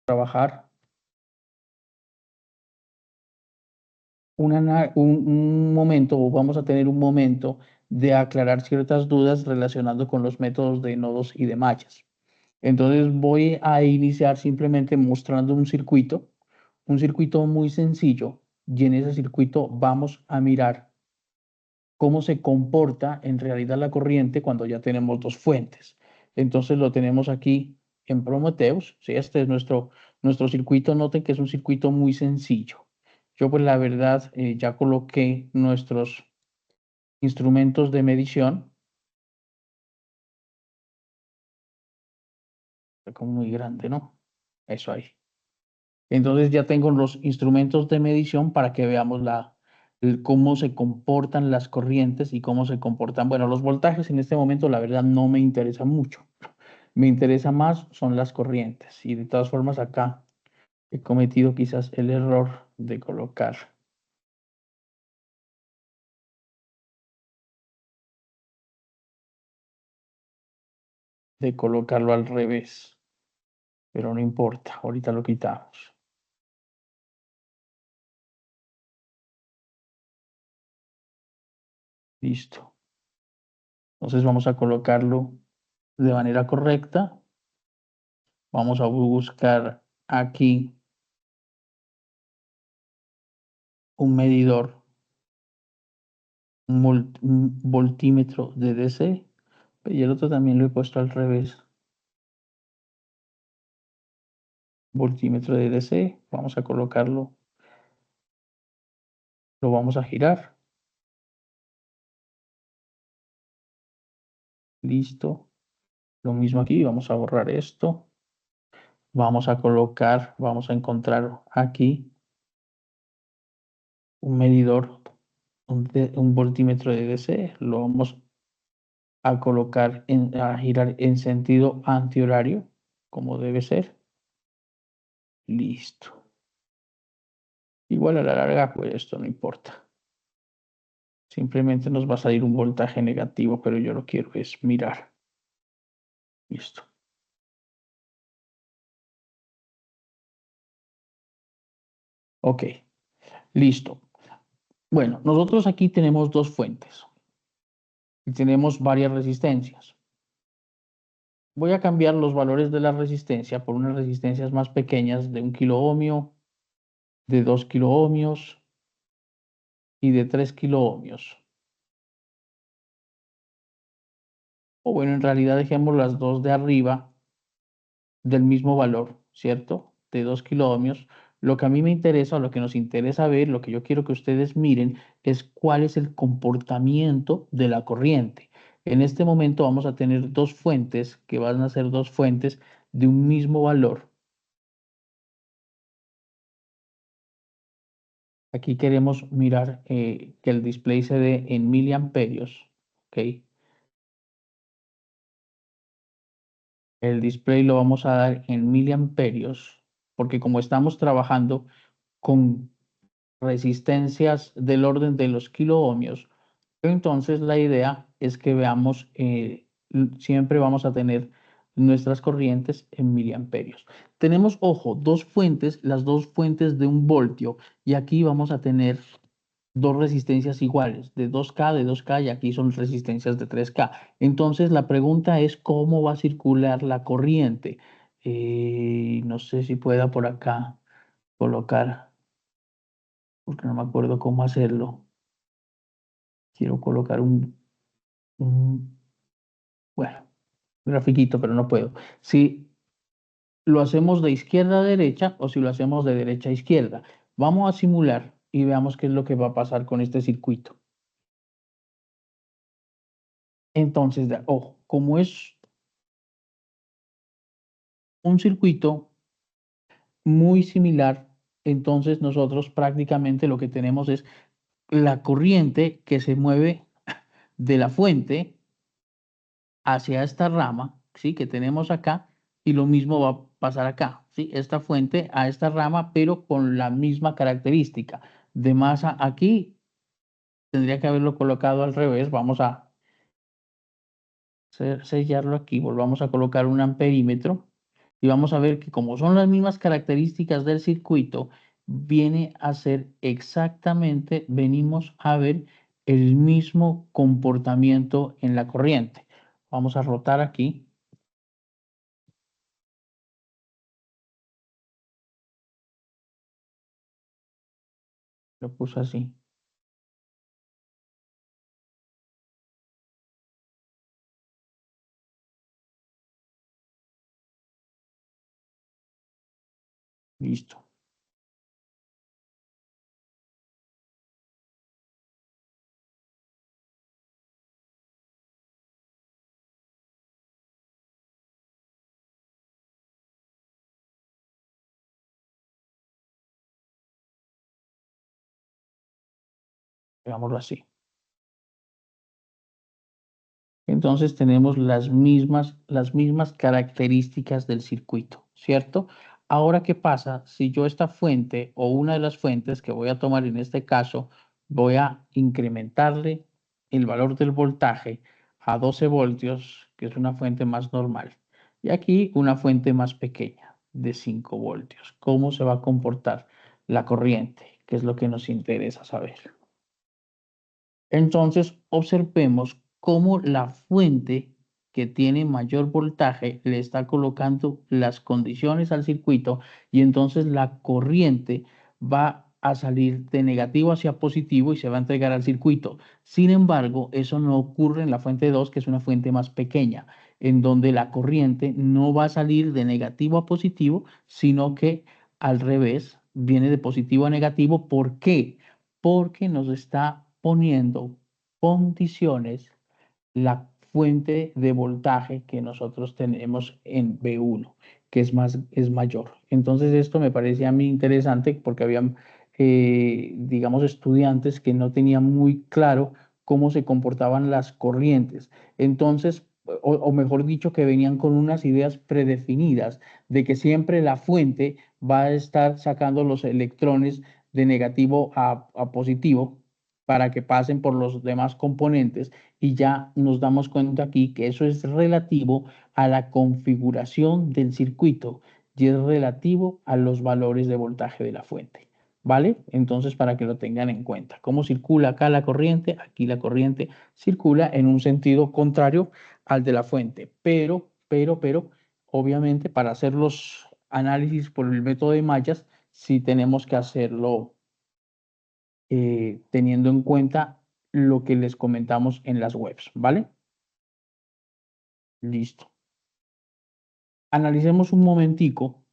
trabajar un momento, o vamos a tener un momento de aclarar ciertas dudas relacionando con los métodos de nodos y de mallas. Entonces voy a iniciar simplemente mostrando un circuito muy sencillo, y en ese circuito vamos a mirar cómo se comporta en realidad la corriente cuando ya tenemos dos fuentes. Entonces lo tenemos aquí en Prometheus, ¿sí? Este es nuestro circuito. Noten que es un circuito muy sencillo. Yo pues la verdad ya coloqué nuestros instrumentos de medición. Está como muy grande, ¿no? Eso ahí. Entonces ya tengo los instrumentos de medición para que veamos cómo se comportan las corrientes y cómo se comportan. Bueno, los voltajes en este momento, la verdad, no me interesan mucho. Me interesa más son las corrientes. Y de todas formas, acá he cometido quizás el error de colocarlo al revés. Pero no importa, ahorita lo quitamos. Listo. Entonces vamos a colocarlo de manera correcta. Vamos a buscar aquí un medidor, un voltímetro de DC, y el otro también lo he puesto al revés. Voltímetro de DC, vamos a colocarlo, lo vamos a girar. Listo. Lo mismo aquí, vamos a borrar esto. Vamos a encontrar aquí un medidor, un voltímetro de DC. Lo vamos a colocar, a girar en sentido antihorario, como debe ser. Listo. Igual a la larga, pues esto no importa. Simplemente nos va a salir un voltaje negativo, pero yo lo quiero es mirar. Listo. Ok, listo. Bueno, nosotros aquí tenemos dos fuentes y tenemos varias resistencias. Voy a cambiar los valores de la resistencia por unas resistencias más pequeñas de 1 kiloohmio, de 2 kiloohmios y de 3 kiloohmios. O bueno, en realidad dejemos las dos de arriba del mismo valor, ¿cierto? De 2 kiloohmios. Lo que a mí me interesa, o lo que nos interesa ver, lo que yo quiero que ustedes miren, es cuál es el comportamiento de la corriente. En este momento vamos a tener dos fuentes, que van a ser dos fuentes de un mismo valor. Aquí queremos mirar que el display se dé en miliamperios, ¿ok? El display lo vamos a dar en miliamperios, porque como estamos trabajando con resistencias del orden de los kiloohmios, entonces la idea es que veamos, siempre vamos a tener nuestras corrientes en miliamperios. Tenemos, ojo, dos fuentes, las dos fuentes de 1 voltio, y aquí vamos a tener dos resistencias iguales, de 2K, de 2K, y aquí son resistencias de 3K. Entonces la pregunta es cómo va a circular la corriente. No sé si pueda por acá colocar, porque no me acuerdo cómo hacerlo. Quiero colocar un bueno, grafiquito, pero no puedo. Si lo hacemos de izquierda a derecha o si lo hacemos de derecha a izquierda. Vamos a simular y veamos qué es lo que va a pasar con este circuito. Entonces, ojo, como es un circuito muy similar, entonces nosotros prácticamente lo que tenemos es la corriente que se mueve de la fuente hacia esta rama, ¿sí? Que tenemos acá, y lo mismo va a pasar acá, ¿sí? Esta fuente a esta rama, pero con la misma característica. De masa aquí, tendría que haberlo colocado al revés. Vamos a sellarlo aquí, volvamos a colocar un amperímetro y vamos a ver que como son las mismas características del circuito, viene a ser exactamente, venimos a ver el mismo comportamiento en la corriente. Vamos a rotar aquí, lo puse así, listo. Hagámoslo así. Entonces tenemos las mismas características del circuito, ¿cierto? Ahora, ¿qué pasa si yo esta fuente o una de las fuentes que voy a tomar en este caso, voy a incrementarle el valor del voltaje a 12 voltios, que es una fuente más normal, y aquí una fuente más pequeña de 5 voltios? ¿Cómo se va a comportar la corriente? ¿Qué es lo que nos interesa saber? Entonces, observemos cómo la fuente que tiene mayor voltaje le está colocando las condiciones al circuito y entonces la corriente va a salir de negativo hacia positivo y se va a entregar al circuito. Sin embargo, eso no ocurre en la fuente 2, que es una fuente más pequeña, en donde la corriente no va a salir de negativo a positivo, sino que al revés, viene de positivo a negativo. ¿Por qué? Porque nos está poniendo condiciones la fuente de voltaje que nosotros tenemos en B1, que es mayor. Entonces esto me parecía a mí interesante porque habían, digamos, estudiantes que no tenían muy claro cómo se comportaban las corrientes. Entonces, o mejor dicho, que venían con unas ideas predefinidas de que siempre la fuente va a estar sacando los electrones de negativo a positivo para que pasen por los demás componentes, y ya nos damos cuenta aquí que eso es relativo a la configuración del circuito y es relativo a los valores de voltaje de la fuente. ¿Vale? Entonces, para que lo tengan en cuenta. ¿Cómo circula acá la corriente? Aquí la corriente circula en un sentido contrario al de la fuente. Pero, obviamente, para hacer los análisis por el método de mallas, sí tenemos que hacerlo teniendo en cuenta lo que les comentamos en las webs, ¿vale? Listo. Analicemos un momentico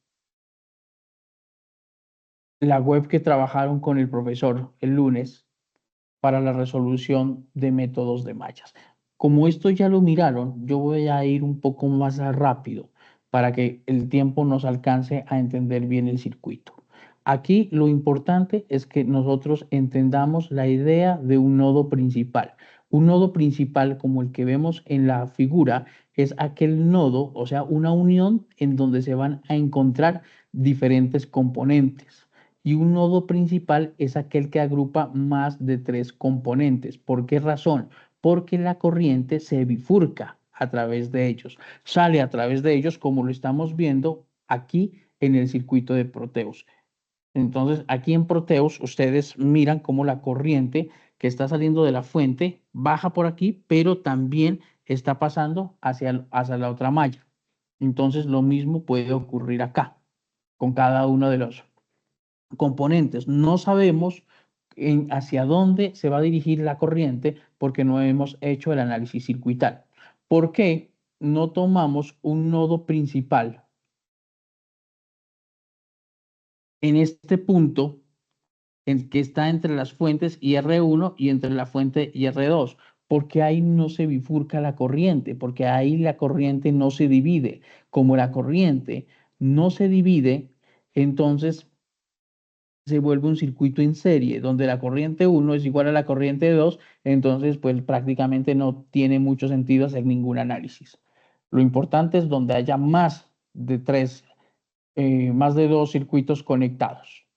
la web que trabajaron con el profesor el lunes para la resolución de métodos de mallas. Como esto ya lo miraron, yo voy a ir un poco más rápido para que el tiempo nos alcance a entender bien el circuito. Aquí lo importante es que nosotros entendamos la idea de un nodo principal. Un nodo principal, como el que vemos en la figura, es aquel nodo, o sea, una unión en donde se van a encontrar diferentes componentes. Y un nodo principal es aquel que agrupa más de tres componentes. ¿Por qué razón? Porque la corriente se bifurca a través de ellos, sale a través de ellos, como lo estamos viendo aquí en el circuito de Proteus. Entonces, aquí en Proteus, ustedes miran cómo la corriente que está saliendo de la fuente baja por aquí, pero también está pasando hacia la otra malla. Entonces, lo mismo puede ocurrir acá con cada uno de los componentes. No sabemos hacia dónde se va a dirigir la corriente porque no hemos hecho el análisis circuital. ¿Por qué no tomamos un nodo principal en este punto en que está entre las fuentes IR1 y entre la fuente IR2? Porque ahí no se bifurca la corriente, porque ahí la corriente no se divide. Como la corriente no se divide, entonces se vuelve un circuito en serie, donde la corriente 1 es igual a la corriente 2, entonces pues prácticamente no tiene mucho sentido hacer ningún análisis. Lo importante es donde haya más de dos circuitos conectados.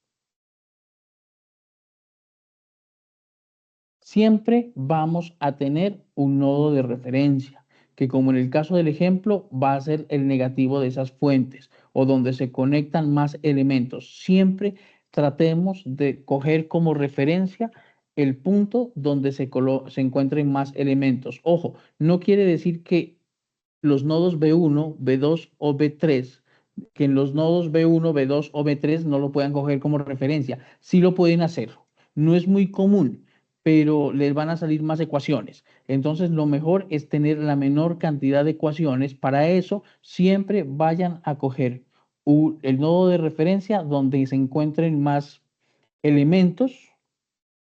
Siempre vamos a tener un nodo de referencia. que como en el caso del ejemplo, va a ser el negativo de esas fuentes o donde se conectan más elementos. Siempre tratemos de coger como referencia el punto donde se encuentren más elementos. Ojo, no quiere decir que los nodos B1, B2 o B3, que en los nodos B1, B2 o B3 no lo puedan coger como referencia. Sí lo pueden hacer. No es muy común, pero les van a salir más ecuaciones. Entonces, lo mejor es tener la menor cantidad de ecuaciones. Para eso, siempre vayan a coger el nodo de referencia donde se encuentren más elementos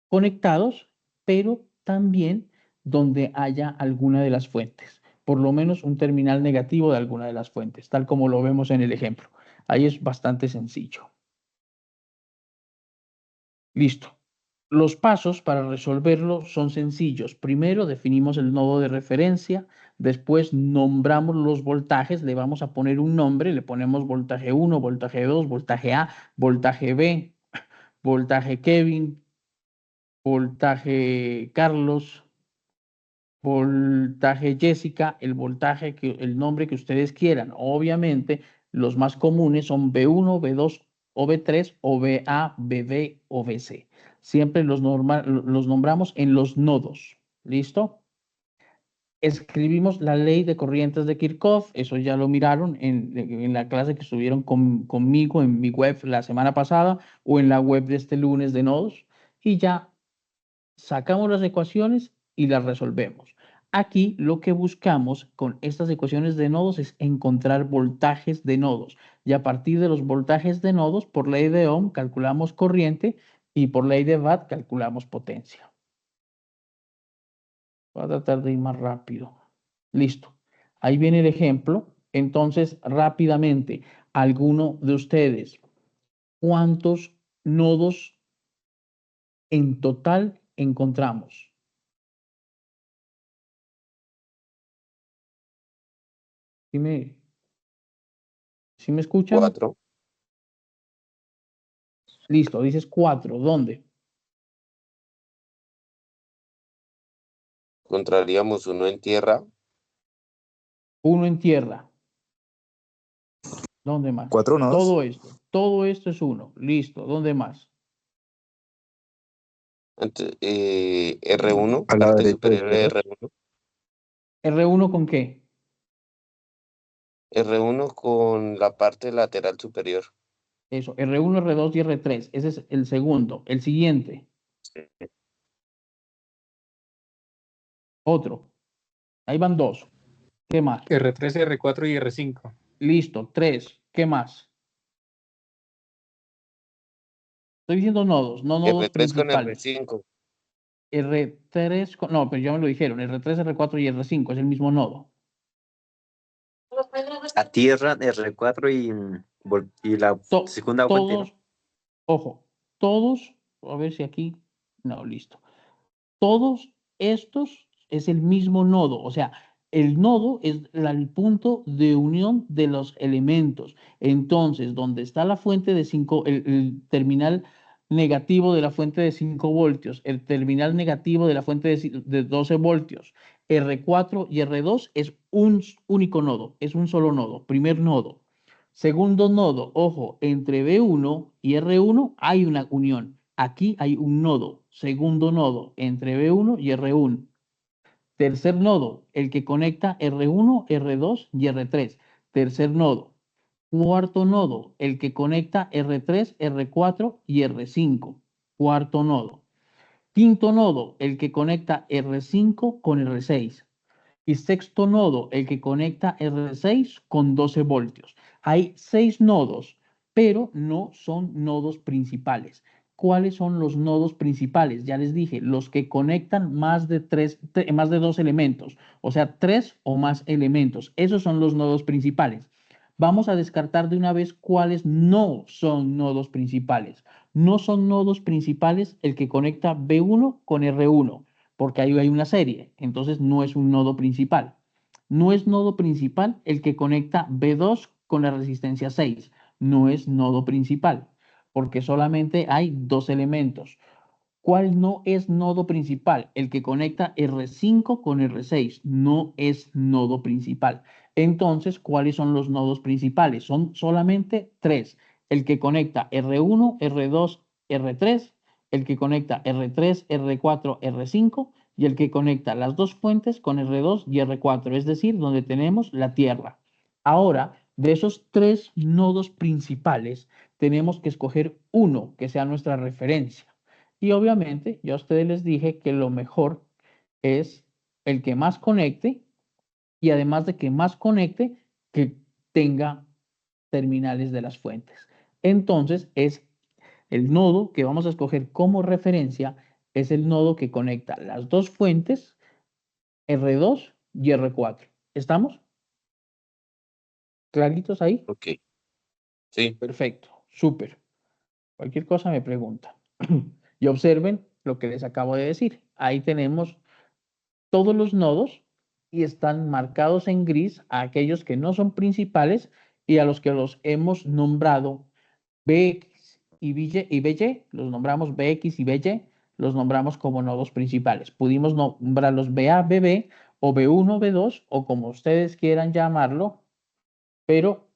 conectados, pero también donde haya alguna de las fuentes, por lo menos un terminal negativo de alguna de las fuentes, tal como lo vemos en el ejemplo. Ahí es bastante sencillo. Listo. Los pasos para resolverlo son sencillos. Primero definimos el nodo de referencia, después nombramos los voltajes, le vamos a poner un nombre, le ponemos voltaje 1, voltaje 2, voltaje A, voltaje B, voltaje Kevin, voltaje Carlos, voltaje Jessica, el nombre que ustedes quieran. Obviamente, los más comunes son B1, B2 o B3 o BA, BB o BC. Siempre los nombramos en los nodos. ¿Listo? Escribimos la ley de corrientes de Kirchhoff, eso ya lo miraron en la clase que estuvieron conmigo en mi web la semana pasada o en la web de este lunes de nodos, y ya sacamos las ecuaciones y las resolvemos. Aquí lo que buscamos con estas ecuaciones de nodos es encontrar voltajes de nodos. Y a partir de los voltajes de nodos, por ley de Ohm calculamos corriente y por ley de Watt calculamos potencia. Voy a tratar de ir más rápido. Listo. Ahí viene el ejemplo. Entonces, rápidamente, alguno de ustedes, ¿cuántos nodos en total encontramos? Dime, ¿sí me escuchan? 4. Listo, dices 4. ¿Dónde? Encontraríamos uno en tierra. Uno en tierra. ¿Dónde más? 4 nodos. Todo esto es uno. Listo. ¿Dónde más? R1, A la parte derecha superior de izquierda. R1. ¿R1 con qué? R1 con la parte lateral superior. Eso, R1, R2 y R3. Ese es el segundo. El siguiente, otro. Ahí van dos. ¿Qué más? R3, R4 y R5. Listo. 3. ¿Qué más? Estoy diciendo nodos, no nodos R3 con principales. R5. R3, no, pero ya me lo dijeron. R3, R4 y R5 es el mismo nodo. A tierra, R4 y la segunda fuente, ¿no? Todos, ojo, todos, a ver si aquí, no, listo. Todos estos es el mismo nodo, o sea, el nodo es el punto de unión de los elementos. Entonces, donde está la fuente de 5, el terminal negativo de la fuente de 5 voltios, el terminal negativo de la fuente de 12 voltios, R4 y R2 es un único nodo, es un solo nodo, primer nodo. Segundo nodo, ojo, entre B1 y R1 hay una unión. Aquí hay un nodo, segundo nodo, entre B1 y R1. Tercer nodo, el que conecta R1, R2 y R3. Tercer nodo. Cuarto nodo, el que conecta R3, R4 y R5. Cuarto nodo. Quinto nodo, el que conecta R5 con R6. Y sexto nodo, el que conecta R6 con 12 voltios. Hay 6 nodos, pero no son nodos principales. ¿Cuáles son los nodos principales? Ya les dije, los que conectan más de 2 elementos, o sea, 3 o más elementos. Esos son los nodos principales. Vamos a descartar de una vez cuáles no son nodos principales. No son nodos principales el que conecta B1 con R1 porque ahí hay una serie, entonces no es un nodo principal. No es nodo principal el que conecta B2 con la resistencia 6, no es nodo principal, porque solamente hay 2 elementos. ¿Cuál no es nodo principal? El que conecta R5 con R6 no es nodo principal. Entonces, ¿cuáles son los nodos principales? Son solamente tres. El que conecta R1, R2, R3, el que conecta R3, R4, R5 y el que conecta las dos fuentes con R2 y R4, es decir, donde tenemos la Tierra. Ahora, de esos tres nodos principales, tenemos que escoger uno que sea nuestra referencia. Y obviamente, yo a ustedes les dije que lo mejor es el que más conecte y además de que más conecte, que tenga terminales de las fuentes. Entonces, es el nodo que vamos a escoger como referencia, es el nodo que conecta las dos fuentes, R2 y R4. ¿Estamos claritos ahí? Ok. Sí. Perfecto, súper. Cualquier cosa me pregunta. Y observen lo que les acabo de decir. Ahí tenemos todos los nodos y están marcados en gris a aquellos que no son principales y a los que los hemos nombrado Bx y By, los nombramos Bx y By, los nombramos como nodos principales. Pudimos nombrarlos Ba, Bb o B1, B2 o como ustedes quieran llamarlo, pero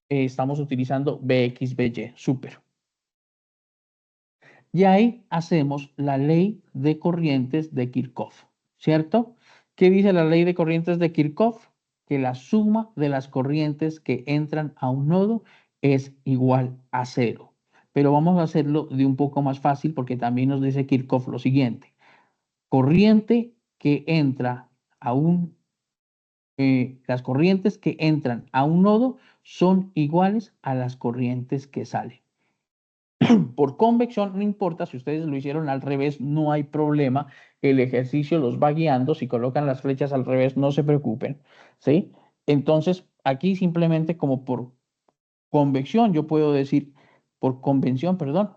estamos utilizando Bx, By. Súper. Y ahí hacemos la ley de corrientes de Kirchhoff, ¿cierto? ¿Qué dice la ley de corrientes de Kirchhoff? Que la suma de las corrientes que entran a un nodo es igual a cero. Pero vamos a hacerlo de un poco más fácil porque también nos dice Kirchhoff lo siguiente. Corriente que entra a las corrientes que entran a un nodo son iguales a las corrientes que salen. Por convección, no importa si ustedes lo hicieron al revés, no hay problema. El ejercicio los va guiando. Si colocan las flechas al revés, no se preocupen. ¿Sí? Entonces, aquí simplemente como por convección, yo puedo decir, por convención, perdón,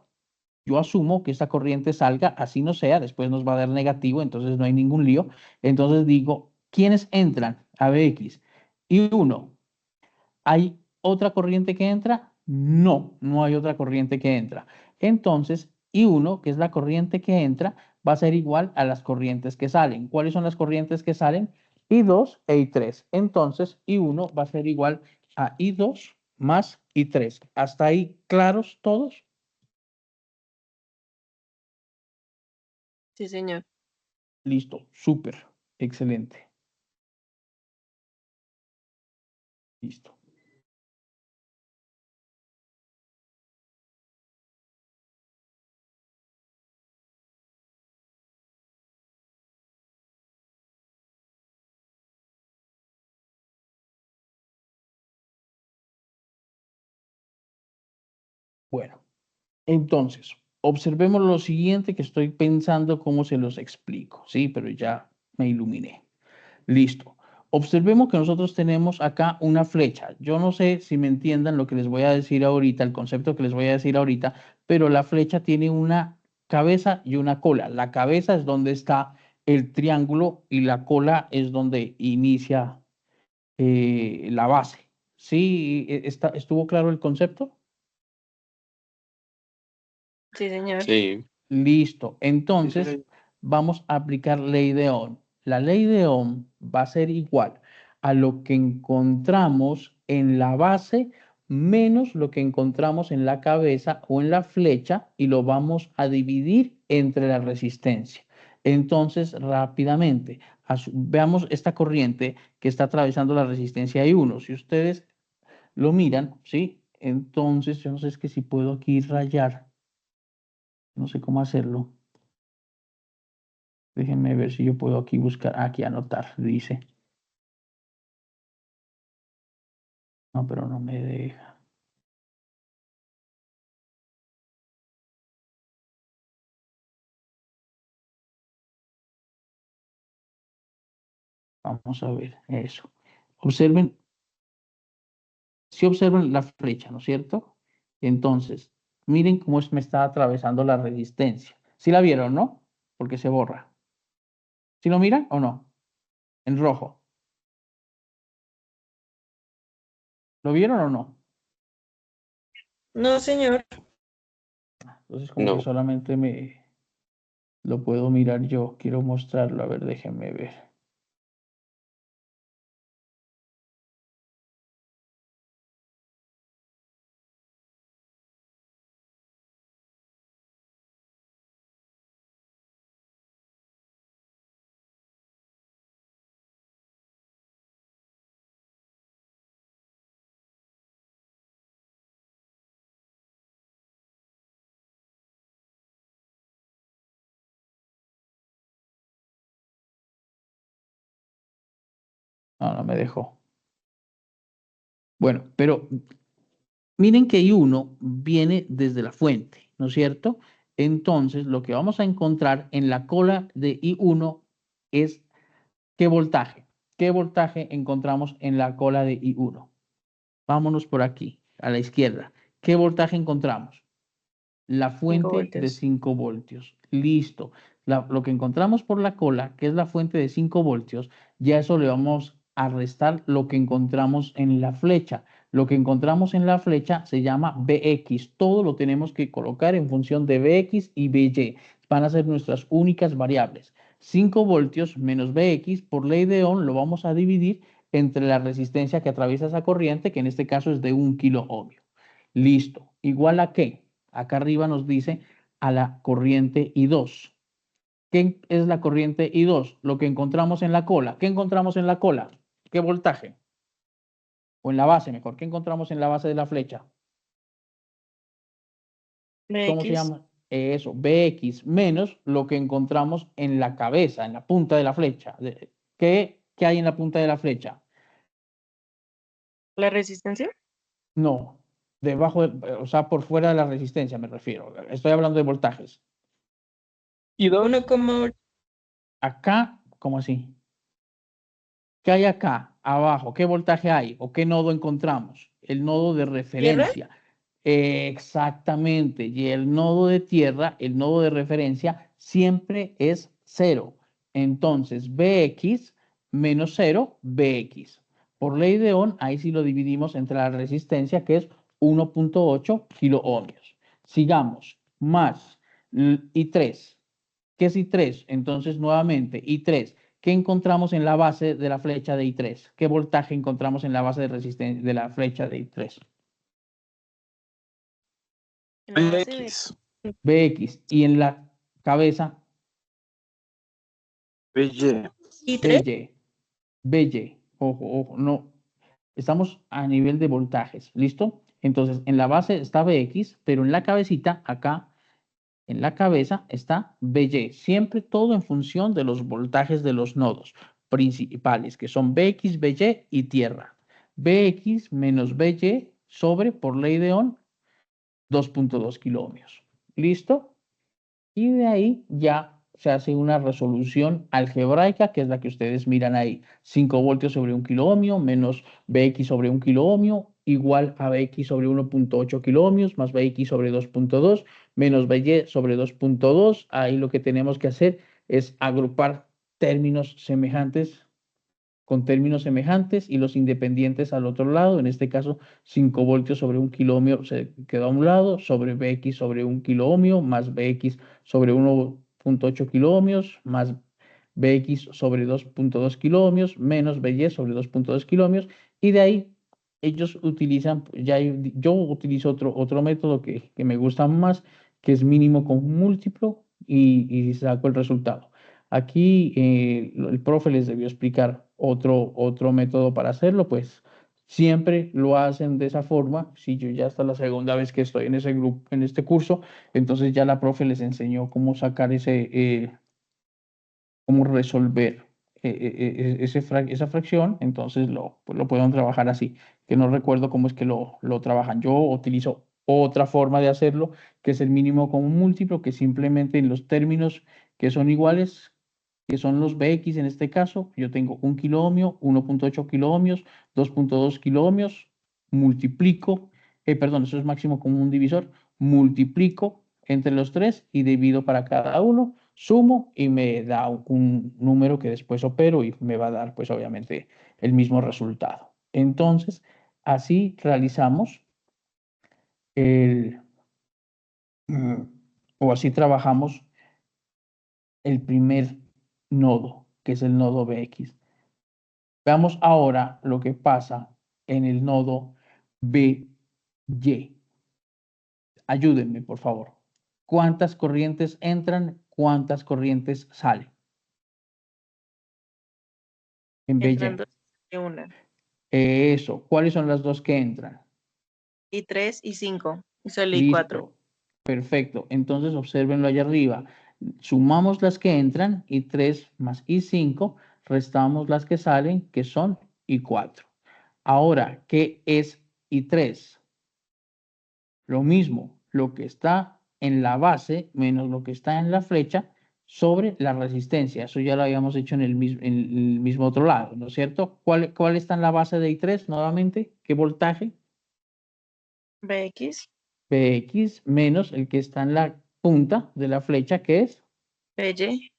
yo asumo que esta corriente salga, así no sea, después nos va a dar negativo, entonces no hay ningún lío. Entonces digo, ¿quiénes entran a Bx? Y uno, ¿hay otra corriente que entra? No, no hay otra corriente que entra. Entonces, I1, que es la corriente que entra, va a ser igual a las corrientes que salen. ¿Cuáles son las corrientes que salen? I2 e I3. Entonces, I1 va a ser igual a I2 más I3. ¿Hasta ahí claros todos? Sí, señor. Listo, súper, excelente. Listo. Bueno, entonces, observemos lo siguiente que estoy pensando cómo se los explico, ¿sí? Pero ya me iluminé. Listo. Observemos que nosotros tenemos acá una flecha. Yo no sé si me entiendan lo que les voy a decir ahorita, el concepto que les voy a decir ahorita, pero la flecha tiene una cabeza y una cola. La cabeza es donde está el triángulo y la cola es donde inicia la base. ¿Sí? ¿Estuvo claro el concepto? Sí, señor. Sí. Listo. Entonces, vamos a aplicar ley de Ohm. La ley de Ohm va a ser igual a lo que encontramos en la base menos lo que encontramos en la cabeza o en la flecha y lo vamos a dividir entre la resistencia. Entonces, rápidamente, veamos esta corriente que está atravesando la resistencia I1. Si ustedes lo miran, ¿sí? Entonces, yo no sé, es que si puedo aquí rayar, no sé cómo hacerlo. Déjenme ver si yo puedo aquí buscar, aquí anotar, dice. No, pero no me deja. Vamos a ver eso. Observen, si observan la flecha, ¿no es cierto? Entonces, miren cómo me está atravesando la resistencia. ¿Sí la vieron, no? Porque se borra. ¿Sí lo miran o no? En rojo. ¿Lo vieron o no? No, señor. Entonces como que No. solamente me... Lo puedo mirar yo. Quiero mostrarlo. A ver, déjenme ver. No, no me dejó. Bueno, pero miren que I1 viene desde la fuente, ¿no es cierto? Entonces, lo que vamos a encontrar en la cola de I1 es ¿qué voltaje? ¿Qué voltaje encontramos en la cola de I1? Vámonos por aquí, a la izquierda. ¿Qué voltaje encontramos? La 5 fuente de voltios. 5 voltios. Listo. Lo que encontramos por la cola, que es la fuente de 5 voltios, ya eso le vamos a restar lo que encontramos en la flecha. Lo que encontramos en la flecha se llama Bx. Todo lo tenemos que colocar en función de Bx y By. Van a ser nuestras únicas variables. 5 voltios menos Bx, por ley de Ohm, lo vamos a dividir entre la resistencia que atraviesa esa corriente, que en este caso es de 1 kilo ohmio. Listo. ¿Igual a qué? Acá arriba nos dice a la corriente I2. ¿Qué es la corriente I2? Lo que encontramos en la cola. ¿Qué encontramos en la cola? ¿Qué voltaje? O en la base, mejor. ¿Qué encontramos en la base de la flecha? ¿Cómo se BX. llama? Eso, Bx menos lo que encontramos en la cabeza, en la punta de la flecha. ¿Qué hay en la punta de la flecha? ¿La resistencia? No, debajo, o sea, por fuera de la resistencia me refiero. Estoy hablando de voltajes. Y 2, 1,8. Acá, ¿cómo así? ¿Qué hay acá abajo? ¿Qué voltaje hay? ¿O qué nodo encontramos? El nodo de referencia. Exactamente. Y el nodo de tierra, el nodo de referencia, siempre es 0. Entonces, Bx menos 0, Bx. Por ley de Ohm, ahí sí lo dividimos entre la resistencia, que es 1.8 kilo ohmios. Sigamos. Más I3. ¿Qué es I3? Entonces, nuevamente, I3. ¿Qué encontramos en la base de la flecha de I3? ¿Qué voltaje encontramos en la base de resistencia de la flecha de I3? En la base de BX. Bx. Y en la cabeza, BY. I3. By. By. Ojo, ojo, no. Estamos a nivel de voltajes, ¿listo? Entonces, en la base está Bx, pero en la cabecita, acá, en la cabeza está By. Siempre todo en función de los voltajes de los nodos principales, que son Bx, By y tierra. Bx menos By sobre, por ley de Ohm, 2.2 kilo ohmios. ¿Listo? Y de ahí ya se hace una resolución algebraica, que es la que ustedes miran ahí. 5 voltios sobre 1 kilo ohmio menos Bx sobre 1 kilo ohmio igual a Bx sobre 1.8 kilo ohmios más Bx sobre 2.2 menos By sobre 2.2. Ahí lo que tenemos que hacer es agrupar términos semejantes con términos semejantes y los independientes al otro lado. En este caso, 5 voltios sobre 1 kilo ohmio se quedó a un lado, sobre Bx sobre 1 kilo ohmio, más Bx sobre 1.8 kilo ohmios, más Bx sobre 2.2 kilo ohmios, menos By sobre 2.2 kilo ohmios, y de ahí ellos utilizan, ya yo utilizo otro método que me gusta más, que es mínimo con múltiplo, y saco el resultado. Aquí el profe les debió explicar otro método para hacerlo, pues siempre lo hacen de esa forma. Si yo ya hasta la segunda vez que estoy en ese grupo, en este curso, entonces ya la profe les enseñó cómo sacar cómo resolver esa fracción, entonces pues lo pueden trabajar así, que no recuerdo cómo es que lo trabajan. Yo utilizo otra forma de hacerlo, que es el mínimo común múltiplo, que simplemente en los términos que son iguales, que son los Bx en este caso, yo tengo 1 kilo ohmio, 1.8 kilo ohmios, 2.2 kilo ohmios, multiplico, perdón, eso es máximo común divisor, multiplico entre los tres y divido para cada uno, sumo y me da un número que después opero y me va a dar pues obviamente el mismo resultado. Entonces, así realizamos el, o así trabajamos el primer nodo, que es el nodo BX. Veamos ahora lo que pasa en el nodo BY. Ayúdenme, por favor. ¿Cuántas corrientes entran? ¿Cuántas corrientes salen? En Entran BY. 2 y 1. Eso. ¿Cuáles son las dos que entran? Y 3 y 5. Y solo y 4. Listo. Perfecto. Entonces, obsérvenlo allá arriba. Sumamos las que entran y 3 más y 5, restamos las que salen, que son y 4. Ahora, ¿qué es y 3? Lo mismo, lo que está en la base menos lo que está en la flecha sobre la resistencia. Eso ya lo habíamos hecho en el mismo otro lado, ¿no es cierto? ¿Cuál está en la base de I3 nuevamente? ¿Qué voltaje? BX. Px menos el que está en la punta de la flecha, que es BY.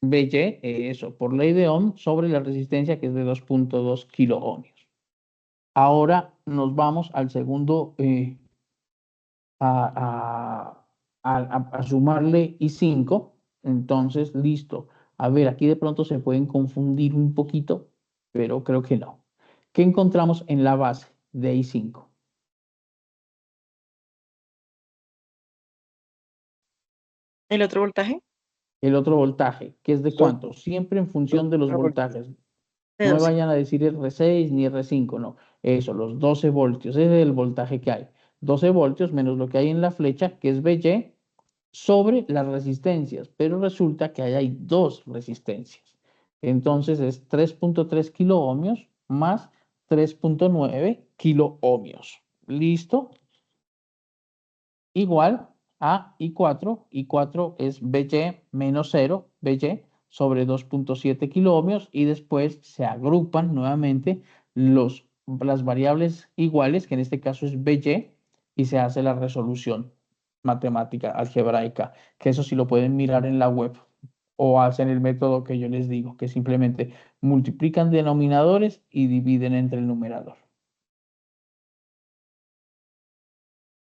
By, eso, por ley de Ohm, sobre la resistencia, que es de 2.2 kiloohmios. Ahora nos vamos al segundo, a sumarle I5. Entonces, listo. A ver, aquí de pronto se pueden confundir un poquito, pero creo que no. ¿Qué encontramos en la base de I5? ¿El otro voltaje? El otro voltaje, que es de cuánto, siempre en función de los voltajes. De No me 12. vayan a decir R6 ni R5, no. Eso, los 12 voltios, ese es el voltaje que hay. 12 voltios menos lo que hay en la flecha, que es BY, sobre las resistencias, pero resulta que ahí hay dos resistencias. Entonces es 3.3 kiloohmios más 3.9 kiloohmios. ¿Listo? Igual a I4. I4 es BY menos 0, BY sobre 2.7 kiloohmios, y después se agrupan nuevamente las variables iguales, que en este caso es BY, y se hace la resolución matemática algebraica, que eso sí lo pueden mirar en la web o hacen el método que yo les digo, que simplemente multiplican denominadores y dividen entre el numerador.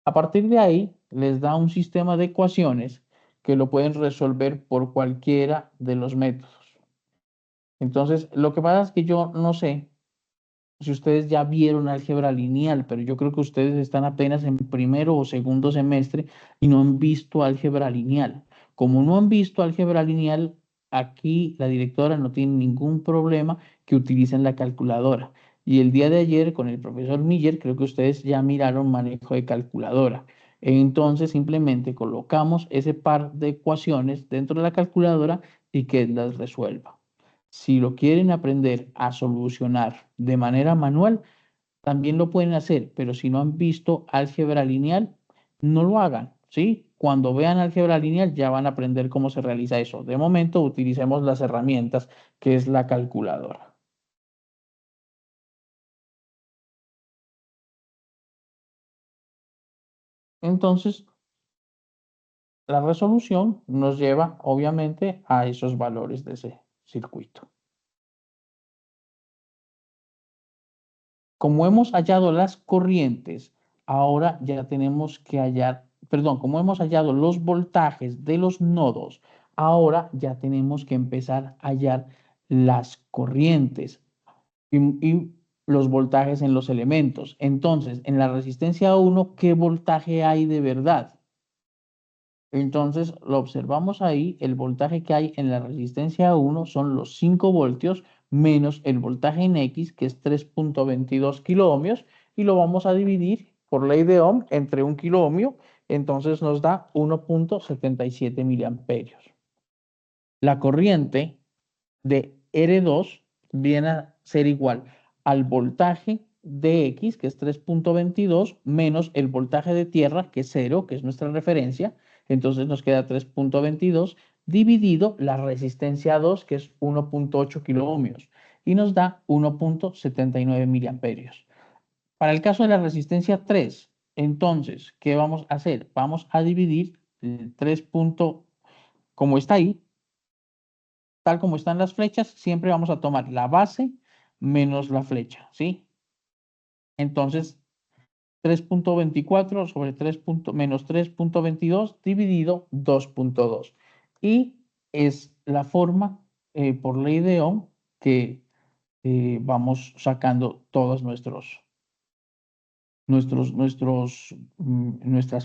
A partir de ahí, les da un sistema de ecuaciones que lo pueden resolver por cualquiera de los métodos. Entonces, lo que pasa es que yo no sé si ustedes ya vieron álgebra lineal, pero yo creo que ustedes están apenas en primero o segundo semestre y no han visto álgebra lineal. Como no han visto álgebra lineal, aquí la directora no tiene ningún problema que utilicen la calculadora. Y el día de ayer con el profesor Miller, creo que ustedes ya miraron manejo de calculadora. Entonces simplemente colocamos ese par de ecuaciones dentro de la calculadora y que las resuelva. Si lo quieren aprender a solucionar de manera manual, también lo pueden hacer, pero si no han visto álgebra lineal, no lo hagan, ¿sí? Cuando vean álgebra lineal ya van a aprender cómo se realiza eso. De momento utilicemos las herramientas que es la calculadora. Entonces, la resolución nos lleva obviamente a esos valores de ese circuito. Como hemos hallado las corrientes, ahora ya tenemos que hallar, perdón, como hemos hallado los voltajes de los nodos, ahora ya tenemos que empezar a hallar las corrientes y los voltajes en los elementos. Entonces, en la resistencia 1, ¿qué voltaje hay de verdad? Entonces, lo observamos ahí, el voltaje que hay en la resistencia 1 son los 5 voltios menos el voltaje en X, que es 3.22 kiloohmios, y lo vamos a dividir por ley de Ohm entre un kiloohmio, entonces nos da 1.77 miliamperios. La corriente de R2 viene a ser igual al voltaje de X, que es 3.22, menos el voltaje de tierra, que es 0, que es nuestra referencia. Entonces nos queda 3.22 dividido la resistencia 2, que es 1.8 kiloohmios, y nos da 1.79 miliamperios. Para el caso de la resistencia 3, entonces, ¿qué vamos a hacer? Vamos a dividir el 3. Como está ahí, tal como están las flechas, siempre vamos a tomar la base menos la flecha, ¿sí? Entonces, 3.24 sobre 3 menos 3.22 dividido 2.2. Y es la forma, por ley de Ohm, que vamos sacando todos nuestras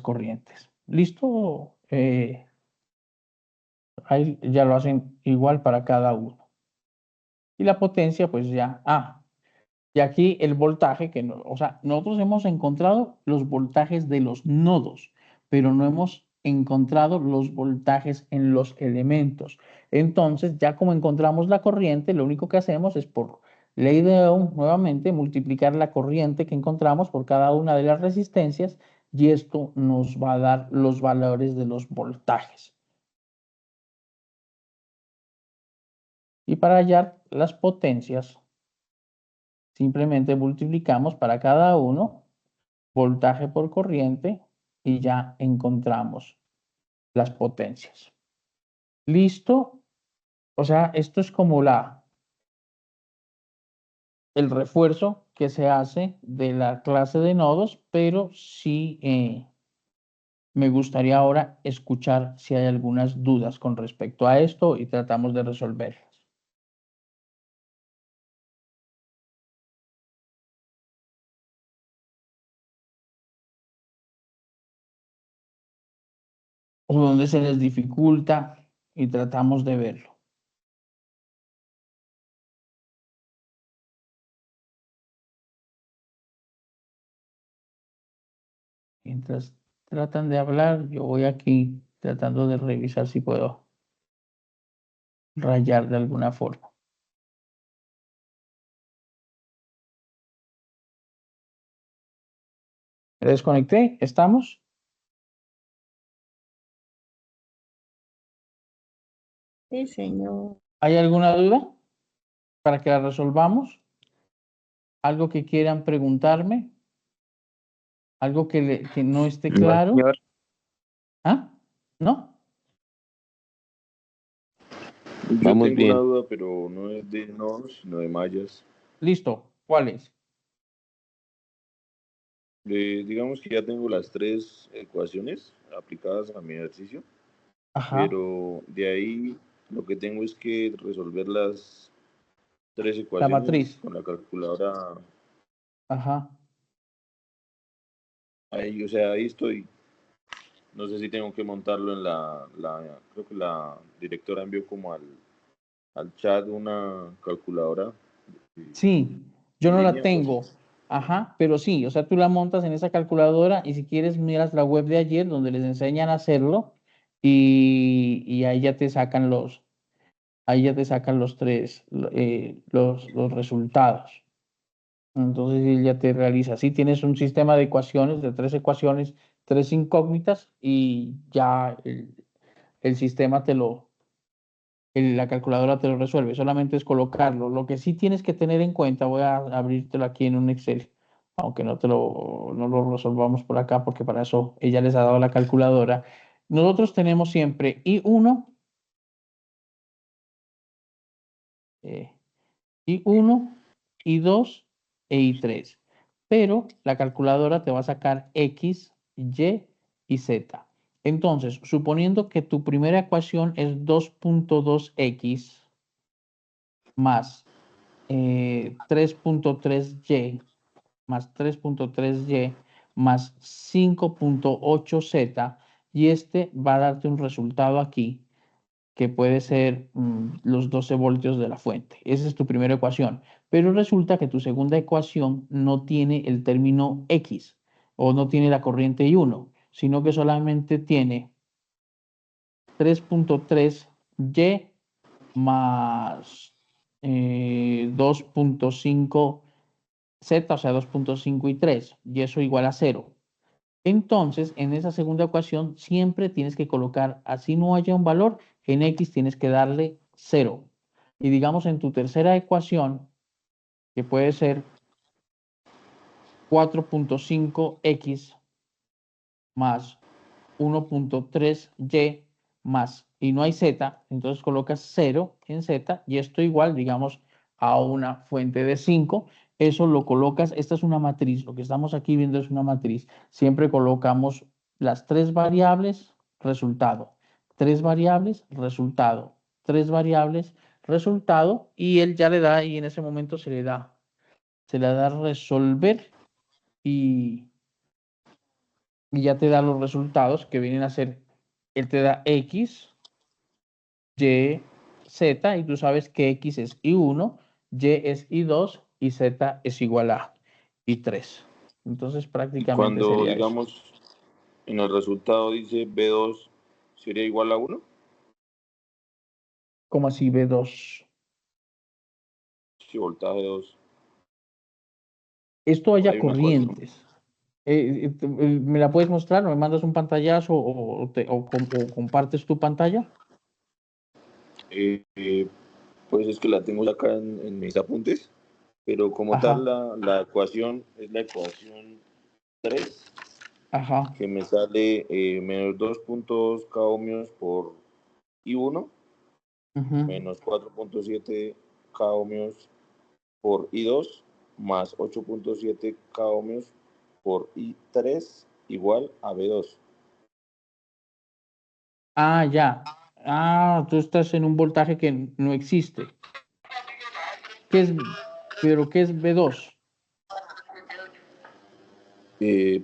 corrientes. ¿Listo? Ahí ya lo hacen igual para cada uno. Y la potencia, pues ya. Y aquí el voltaje, o sea, nosotros hemos encontrado los voltajes de los nodos, pero no hemos encontrado los voltajes en los elementos. Entonces, ya como encontramos la corriente, lo único que hacemos es por ley de Ohm, nuevamente, multiplicar la corriente que encontramos por cada una de las resistencias y esto nos va a dar los valores de los voltajes. Y para hallar las potencias, simplemente multiplicamos para cada uno voltaje por corriente y ya encontramos las potencias. ¿Listo? O sea, esto es como el refuerzo que se hace de la clase de nodos, pero sí me gustaría ahora escuchar si hay algunas dudas con respecto a esto y tratamos de resolverlas. O donde se les dificulta y tratamos de verlo. Mientras tratan de hablar, yo voy aquí tratando de revisar si puedo rayar de alguna forma. ¿Me desconecté? ¿Estamos? Sí, señor. ¿Hay alguna duda para que la resolvamos? ¿Algo que quieran preguntarme? ¿Algo que no esté No, claro? señor. ¿Ah? ¿No? Yo Vamos tengo bien. una duda, pero no es de nodos, sino de mallas. Listo. ¿Cuál es? Digamos que ya tengo las tres ecuaciones aplicadas a mi ejercicio, Ajá. pero de ahí lo que tengo es que resolver las tres La ecuaciones matriz. con la calculadora. Ajá. Ahí, o sea, ahí estoy. No sé si tengo que montarlo en creo que la directora envió como al chat una calculadora Sí, yo en no la línea, algo así. tengo. Ajá, pero sí, o sea, tú la montas en esa calculadora y si quieres miras la web de ayer donde les enseñan a hacerlo y ahí ya te sacan los tres, los resultados. Entonces él ya te realiza. Si tienes un sistema de ecuaciones, de tres ecuaciones, tres incógnitas y ya el sistema la calculadora te lo resuelve. Solamente es colocarlo. Lo que sí tienes que tener en cuenta, voy a abrírtelo aquí en un Excel, aunque no lo resolvamos por acá porque para eso ella les ha dado la calculadora. Nosotros tenemos siempre I1, eh, I1, I2 e I3. Pero la calculadora te va a sacar X, Y y Z. Entonces, suponiendo que tu primera ecuación es 2.2X más 3.3Y más 3.3Y más 5.8Z y este va a darte un resultado aquí que puede ser los 12 voltios de la fuente. Esa es tu primera ecuación. Pero resulta que tu segunda ecuación no tiene el término X o no tiene la corriente I1, sino que solamente tiene 3.3Y más 2.5Z, o sea, 2.5 y 3, y eso igual a 0. Entonces, en esa segunda ecuación siempre tienes que colocar, así no haya un valor, en X tienes que darle 0. Y digamos en tu tercera ecuación, que puede ser 4.5X más 1.3Y más, y no hay Z, entonces colocas 0 en Z, y esto igual, digamos, a una fuente de 5, eso lo colocas, esta es una matriz, lo que estamos aquí viendo es una matriz, siempre colocamos las tres variables, resultado, tres variables, resultado, tres variables, resultado, y él ya le da, y en ese momento se le da resolver y ya te da los resultados que vienen a ser, él te da X, Y, Z, y tú sabes que X es I1, Y es I2 y Z es igual a I3. Entonces Y prácticamente cuando, sería eso. digamos, en el resultado dice B2 sería igual a 1, ¿Cómo así B2? si voltaje 2, Esto haya hay una ecuación. corrientes. ¿Me la puedes mostrar? ¿Me mandas un pantallazo o compartes tu pantalla? Eh, eh, pues es que la tengo acá en mis apuntes, pero como Ajá, tal la ecuación es la ecuación 3, ajá, que me sale menos 2.2 k ohmios por I1, ujú. menos 4.7 k ohmios por I2, más 8.7 k ohmios por I3 igual a B2. Ah, ya. Ah, tú estás en un voltaje que no existe. ¿Qué es, pero qué es B2?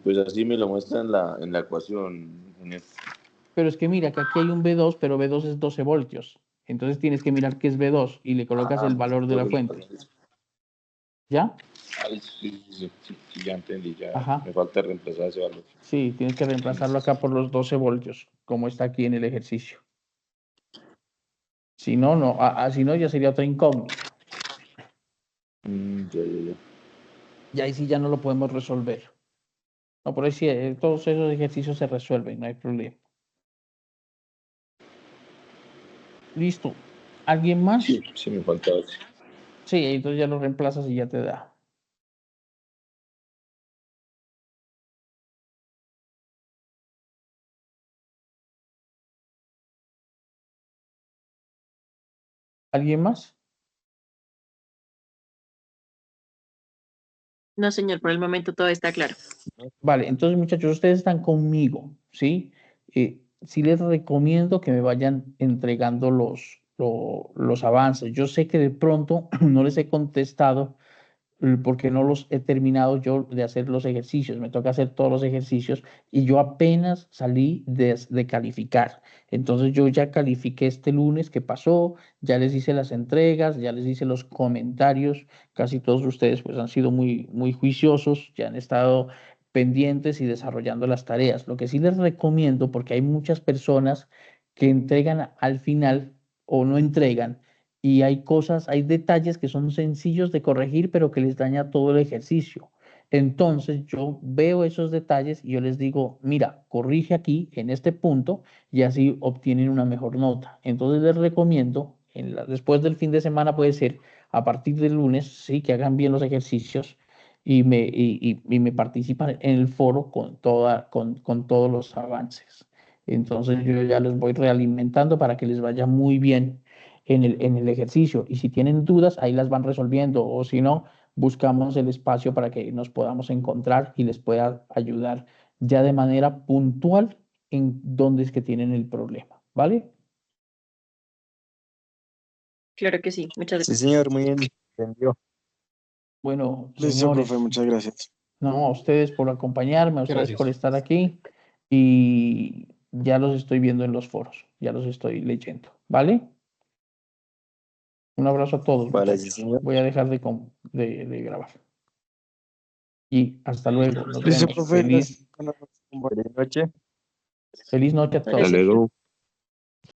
Pues así me lo muestra en la ecuación. Pero es que mira que aquí hay un B2, pero B2 es 12 voltios. Entonces tienes que mirar qué es B2 y le colocas el valor de Creo la que la fuente. ecuación es- ¿Ya? sí, ya entendí, ya Ajá. me falta reemplazar ese valor. Sí, tienes que reemplazarlo acá por los 12 voltios, como está aquí en el ejercicio. Si no, no, si no ya sería otra incógnita. Ya. Y ahí sí ya no lo podemos resolver. No, por ahí sí, todos esos ejercicios se resuelven, no hay problema. Listo. ¿Alguien más? Sí, me faltaba ese. Sí, entonces ya lo reemplazas y ya te da. ¿Alguien más? No, señor, por el momento todo está claro. Vale, entonces muchachos, ustedes están conmigo, ¿sí? Sí les recomiendo que me vayan entregando los avances. Yo sé que de pronto no les he contestado porque no los he terminado yo de hacer los ejercicios. Me toca hacer todos los ejercicios y yo apenas salí de calificar. Entonces yo ya califiqué este lunes que pasó, ya les hice las entregas, ya les hice los comentarios. Casi todos ustedes pues han sido muy, muy juiciosos, ya han estado pendientes y desarrollando las tareas. Lo que sí les recomiendo, porque hay muchas personas que entregan al final o no entregan y hay cosas, hay detalles que son sencillos de corregir, pero que les daña todo el ejercicio. Entonces yo veo esos detalles y yo les digo, mira, corrige aquí en este punto y así obtienen una mejor nota. Entonces les recomiendo, después del fin de semana puede ser, a partir del lunes, sí, que hagan bien los ejercicios y me participan en el foro con todos los avances. Entonces yo ya los voy realimentando para que les vaya muy bien en el ejercicio. Y si tienen dudas, ahí las van resolviendo. O si no, buscamos el espacio para que nos podamos encontrar y les pueda ayudar ya de manera puntual en dónde es que tienen el problema. ¿Vale? Claro que sí. Muchas Sí, gracias. señor, muy bien. Entendió. Bueno, Listo, profe, señores, muchas gracias. no, a ustedes por acompañarme, a ustedes por estar aquí y ya los estoy viendo en los foros, ya los estoy leyendo. ¿Vale? Un abrazo a todos, Vale, sí, muchachos. señor. Voy a dejar de grabar. Y hasta luego. Nos Listo, vemos. profe, gracias. Buenas noches. Feliz noche a Vale, Hasta todos. luego.